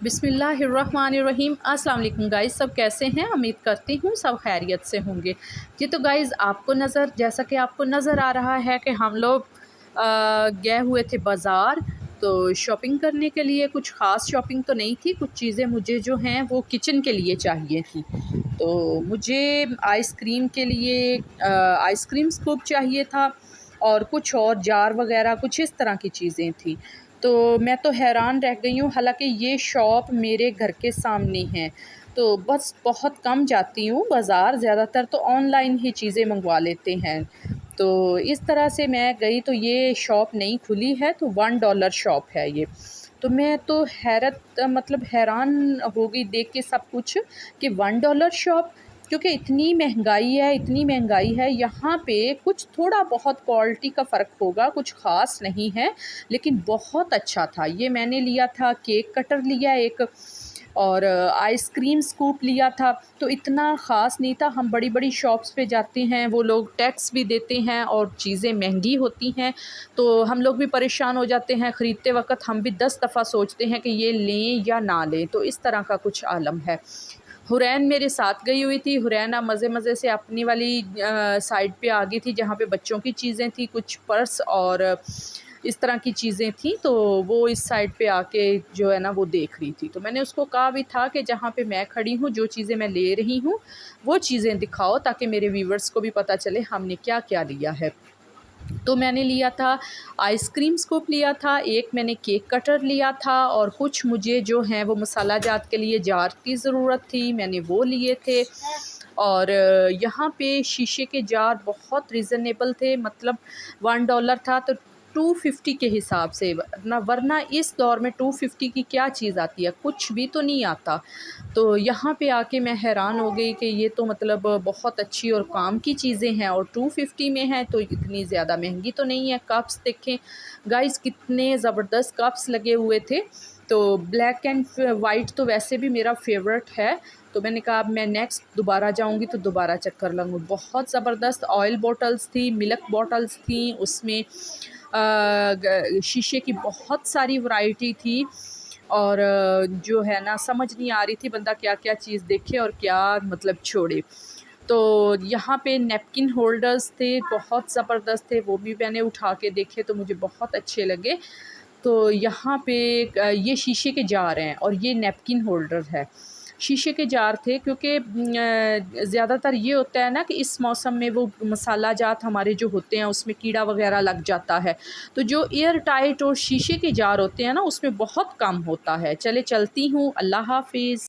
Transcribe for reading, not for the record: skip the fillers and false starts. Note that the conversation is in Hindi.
बिस्मिल्लाहिर्रहमानिर्रहीम। अस्सलाम वालेकुम गाइस, सब कैसे हैं? उम्मीद करती हूँ सब खैरियत से होंगे जी। तो गाइस जैसा कि आपको नज़र आ रहा है कि हम लोग गए हुए थे बाज़ार, तो शॉपिंग करने के लिए। कुछ ख़ास शॉपिंग तो नहीं थी, कुछ चीज़ें मुझे जो हैं वो किचन के लिए चाहिए थी। तो मुझे आइसक्रीम के लिए आइसक्रीम स्कूप चाहिए था, और कुछ और जार वग़ैरह कुछ इस तरह की चीज़ें थी। तो मैं तो हैरान रह गई हूँ, हालाँकि ये शॉप मेरे घर के सामने है। तो बस बहुत कम जाती हूँ बाज़ार, ज़्यादातर तो ऑनलाइन ही चीज़ें मंगवा लेते हैं। तो इस तरह से मैं गई तो ये शॉप नई खुली है, तो $1 शॉप है ये। तो मैं तो मतलब हैरान हो गई देख के सब कुछ, कि $1 शॉप, क्योंकि इतनी महंगाई है यहाँ पे। कुछ थोड़ा बहुत क्वालिटी का फ़र्क होगा, कुछ ख़ास नहीं है, लेकिन बहुत अच्छा था। ये मैंने लिया था, केक कटर लिया एक, और आइसक्रीम स्कूप लिया था। तो इतना ख़ास नहीं था। हम बड़ी-बड़ी शॉप्स पे जाते हैं, वो लोग टैक्स भी देते हैं और चीज़ें महंगी होती हैं, तो हम लोग भी परेशान हो जाते हैं। ख़रीदते वक़्त हम भी 10 दफ़ा सोचते हैं कि ये लें या ना लें। तो इस तरह का कुछ आलम है। हुरैन मेरे साथ गई हुई थी। हुरैन मज़े-मज़े से अपनी वाली साइड पे आ गई थी, जहाँ पे बच्चों की चीज़ें थी, कुछ पर्स और इस तरह की चीज़ें थी। तो वो इस साइड पे आके जो है ना वो देख रही थी। तो मैंने उसको कहा भी था कि जहाँ पे मैं खड़ी हूँ, जो चीज़ें मैं ले रही हूँ, वो चीज़ें दिखाओ, ताकि मेरे व्यूअर्स को भी पता चले हमने क्या-क्या लिया है। तो मैंने लिया था आइसक्रीम स्कूप लिया था, एक मैंने केक कटर लिया था, और कुछ मुझे जो हैं वो मसाला जात के लिए जार की ज़रूरत थी, मैंने वो लिए थे। और यहाँ पे शीशे के जार बहुत रीज़नेबल थे, मतलब $1 था तो 250 के हिसाब से, वरना इस दौर में 250 की क्या चीज़ आती है, कुछ भी तो नहीं आता। तो यहाँ पे आके मैं हैरान हो गई कि ये तो मतलब बहुत अच्छी और काम की चीज़ें हैं, और 250 में है, तो इतनी ज़्यादा महंगी तो नहीं है। कप्स देखें गाइस, कितने ज़बरदस्त कप्स लगे हुए थे। तो ब्लैक एंड वाइट तो वैसे भी मेरा फेवरेट है, तो मैंने कहा अब मैं नेक्स्ट दोबारा जाऊँगी तो दोबारा चक्कर लगूँ। बहुत ज़बरदस्त ऑयल बॉटल्स थी, मिल्क बॉटल्स थी, उसमें शीशे की बहुत सारी वैरायटी थी। और जो है ना समझ नहीं आ रही थी बंदा क्या-क्या चीज़ देखे और क्या मतलब छोड़े। तो यहाँ पे नैपकिन होल्डर्स थे, बहुत ज़बरदस्त थे, वो भी मैंने उठा के देखे तो मुझे बहुत अच्छे लगे। तो यहाँ पे ये शीशे के जार हैं, और ये नैपकिन होल्डर है। शीशे के जार थे, क्योंकि ज़्यादातर ये होता है ना कि इस मौसम में वो मसाला जात हमारे जो होते हैं उसमें कीड़ा वग़ैरह लग जाता है। तो जो एयर टाइट और शीशे के जार होते हैं ना, उसमें बहुत कम होता है। चले चलती हूँ, अल्लाह हाफ़िज़।